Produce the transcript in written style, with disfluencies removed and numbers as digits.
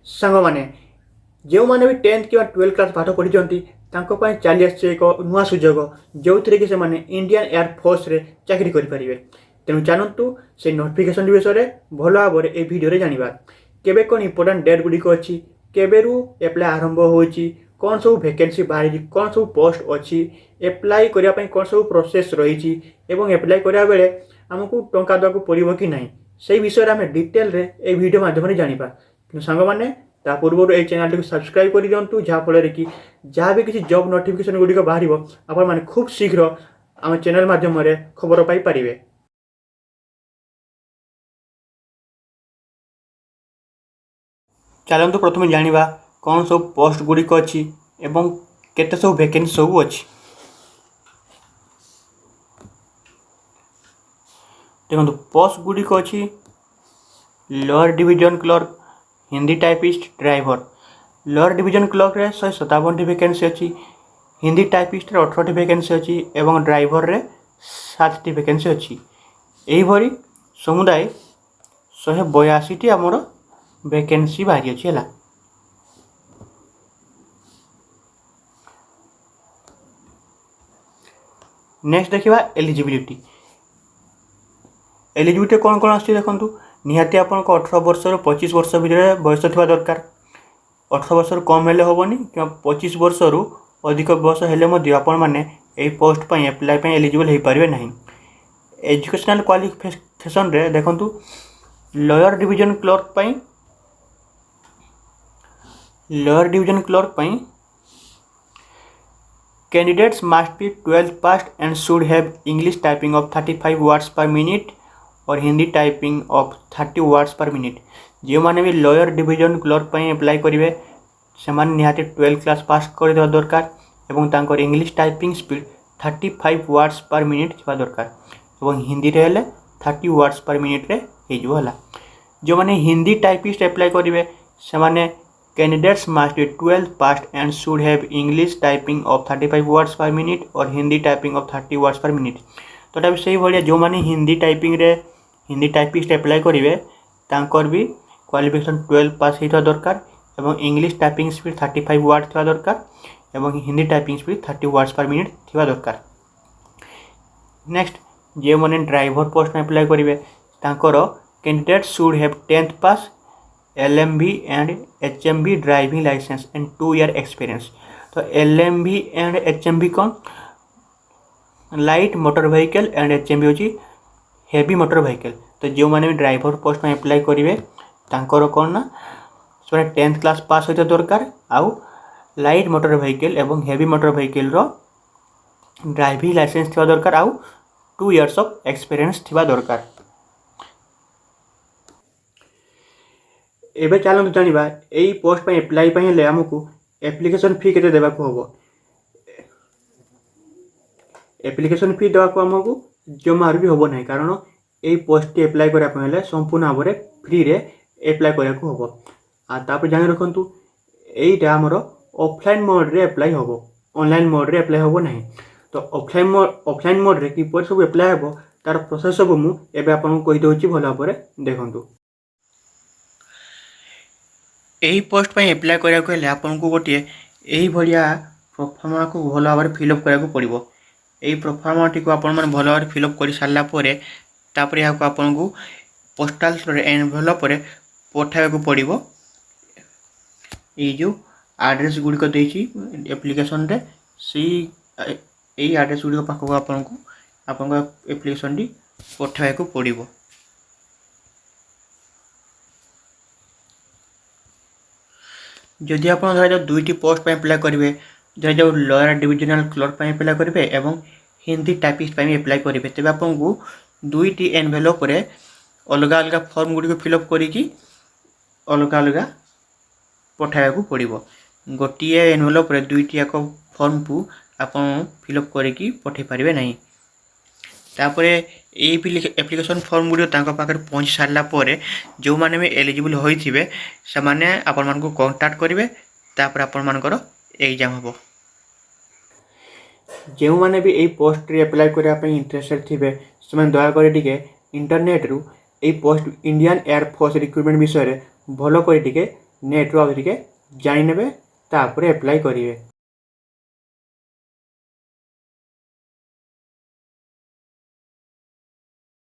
ସାଙ୍ଗମାନେ ଯେଉଁମାନେ ବି 10th କିମ୍ବା 12 କ୍ଲାସ୍ ପାଠ ପଢ଼ିଛନ୍ତି ତାଙ୍କ ପାଇଁ ଚାଲି ଆସିଛି ଏକ ନୂଆ ସୁଯୋଗ ଯେଉଁଥିରେ କି ସେମାନେ ଇଣ୍ଡିଆନ୍ ଏୟାର ଫୋର୍ସରେ ଚାକିରି କରିପାରିବେ। ତେଣୁ ଚାଲନ୍ତୁ ସେ ନୋଟିଫିକେସନ୍ ବିଷୟରେ ଭଲ ଭାବରେ ଏହି ଭିଡ଼ିଓରେ ଜାଣିବା। କେବେ କ'ଣ ଇମ୍ପୋର୍ଟାଣ୍ଟ ଡେଟ୍ ଗୁଡ଼ିକ ଅଛି, କେବେରୁ ଆପ୍ଲାଏ ଆରମ୍ଭ ହେଉଛି, କ'ଣ ସବୁ ଭ୍ୟାକେନ୍ସି ବାହାରିଛି, କ'ଣ ସବୁ ପୋଷ୍ଟ ଅଛି, ଆପ୍ଲାଏ କରିବା ପାଇଁ କ'ଣ ସବୁ ପ୍ରୋସେସ୍ ରହିଛି ଏବଂ ଆପ୍ଲାଏ କରିବା ବେଳେ ଆମକୁ ଟଙ୍କା ଦେବାକୁ ପଡ଼ିବ କି ନାହିଁ, ସେହି ବିଷୟରେ ଆମେ ଡିଟେଲରେ ଏହି ଭିଡ଼ିଓ ମାଧ୍ୟମରେ ଜାଣିବା। କିନ୍ତୁ ସାଙ୍ଗମାନେ ତା ପୂର୍ବରୁ ଏହି ଚ୍ୟାନେଲଟିକୁ ସବସ୍କ୍ରାଇବ୍ କରିଦିଅନ୍ତୁ, ଯାହାଫଳରେ କି ଯାହା ବି କିଛି ଜବ୍ ନୋଟିଫିକେସନ୍ ଗୁଡ଼ିକ ବାହାରିବ ଆପଣମାନେ ଖୁବ୍ ଶୀଘ୍ର ଆମ ଚ୍ୟାନେଲ ମାଧ୍ୟମରେ ଖବର ପାଇପାରିବେ। ଚାଲନ୍ତୁ ପ୍ରଥମେ ଜାଣିବା କ'ଣ ସବୁ ପୋଷ୍ଟ ଗୁଡ଼ିକ ଅଛି ଏବଂ କେତେ ସବୁ ଭ୍ୟାକେନ୍ସି ସବୁ ଅଛି। ଦେଖନ୍ତୁ ପୋଷ୍ଟ ଗୁଡ଼ିକ ଅଛି lower division clerk, Hindi typist, driver. Lower division clerk रे 157 वैकेंसी अच्छी, हिंदी टाइपिस्ट रे 18 वैकेंसी अच्छी एवं ड्राइवर रे 7 वैकेंसी अच्छी। यही भरी समुदाय 182 आमर वैकेंसी बाहरी अच्छी है। नेक्स्ट देखा एलिजिबिलिटी। एलिजिबिलिटी कौन कौन आसुची देखंतु। निहाती आपन को 18 वर्ष रु 25 वर्ष भितर बयस थिबा दरकार। 18 वर्ष रु कम हेले होबनी कि 25 वर्ष रु अधिक बयस हेले मध्ये आपन माने एई पोस्ट पई अप्लाई पई एलिजिबल हे परिबे नाही। एजुकेशनल क्वालिफिकेशन रे देखंतु लोअर डिवीजन क्लर्क पई candidates must be 12th pass and should have English typing of 35 words per minute और Hindi typing of 30 words per minute. जो मैंने भी लोअर डिवीजन क्लर्क पर अप्लाई करेंगे से निहाती 12 क्लास पास कर दरकार एवं तांकर English typing speed 35 words per minute थी दरकार एवं हिंदी रे हेले 30 वर्ड्स पर मिनिट रे है। जो मैंने हिंदी टाइपिस्ट अप्लाई करेंगे से candidates must be 12th pass and should have English typing of 35 words per minute और Hindi typing of 30 words per minute. तो से भाया जो मैंने हिंदी टाइपिंग रे हिंदी टाइपिस्ट अप्लाई करेंगे तांकर भी क्वालिफिकेशन 12 पास होता दरकार एवं इंग्लिश टाइपिंग स्पीड 35 वर्ड थी दरकार एवं Hindi typing speed 30 words per minute थी दरकार। नेक्स्ट जो मैंने ड्राइवर पोस्ट में अप्लाई करेंगे tanker candidate should have 10th pass LMV and HMV driving licence and 2 year experience. तो LMV एंड HMV कौन light motor vehicle and HMV होची heavy motor vehicle. तो जो मैंने भी ड्राइवर पोस्ट में अप्लाई करेंगे तांकर कौन ना से 10th क्लास पास होता दरकार आउ लाइट मोटर व्हीकल एवं हेवी मोटर व्हीकल रो ड्राइविंग लाइसेंस थी दरकार आउ 2 years ऑफ एक्सपीरियंस थी दरकार। एबे चलते जानिबा एई पोस्ट पे अप्लाई पे हेले हमकु एप्लिकेशन फी केते देबा को होबो। एप्लिकेशन फी देबा को हमकु जमार भी होबो नहीं, कारण एई पोस्ट टी अप्लाई करा पे हेले संपूर्ण भाबरे फ्री रे अप्लाई करा को होबो। आ तापर जानि रखंतु एईटा हमर ऑफलाइन मोड रे अप्लाई होबो, ऑनलाइन मोड रे अप्लाई होबो नहीं। तो ऑफलाइन मोड रे किपर सब अप्लाई होबो तार प्रोसेस सब मु एबे आपन को कहि दोछि भलो भाबरे देखंतु। यही पोस्ट पर अप्लाई करा को हेले आपन को गोटे यही भलिया प्रोफार्मा को भल भाव फिलअप करा को पड़िबो। यही प्रोफार्मा टी को आपन मन भल भाव फिलअप कर सारा पर तापर या आपन को पोस्टाल एनवेलप रे पठावे को पड़िबो। ये जो एड्रेस गुडी को देछि एप्लिकेशन रे सी यही एड्रेस गुडी को पाखो आपन को एप्लिकेशन टी पठावे को पड़िबो। जदि आप दुईटी पोस्ट पर अप्लाई करेंगे जो लोअर डिविजनल क्लर्क पर अप्लाई करेंगे एवं हिंदी टाइपिस्ट पर अप्लाई करेंगे तेज आपको दुईटी एनवेलप रे अलग अलग फॉर्म गुड़ी को फिलअप करी अलग अलग पठाया को पड़ो। गोटे एनवेलप रे दुईटी याक फॉर्म को आप फिलअप करी पठे पारे नहीं। तापर ये एप्लिकेशन फॉर्म गुड़ी पाखे पहुँच सारा पर जो मैंने भी एलिजिबल होइथिबे से माने आपण मान को कांटेक्ट करेंगे तापर आपण मानकर एग्जाम हम। जो मैंने भी यही पोस्ट रे अप्लाई करने इंटरेस्टेड थे से दयाकोरी इंटरनेट रु यही post Indian air force recruitment विषय भल कर ନେଟ୍ରୁ ଆଉ ଟିକେ ଜାଣିନେବେ ତାପରେ ଆପ୍ଲାଏ କରିବେ।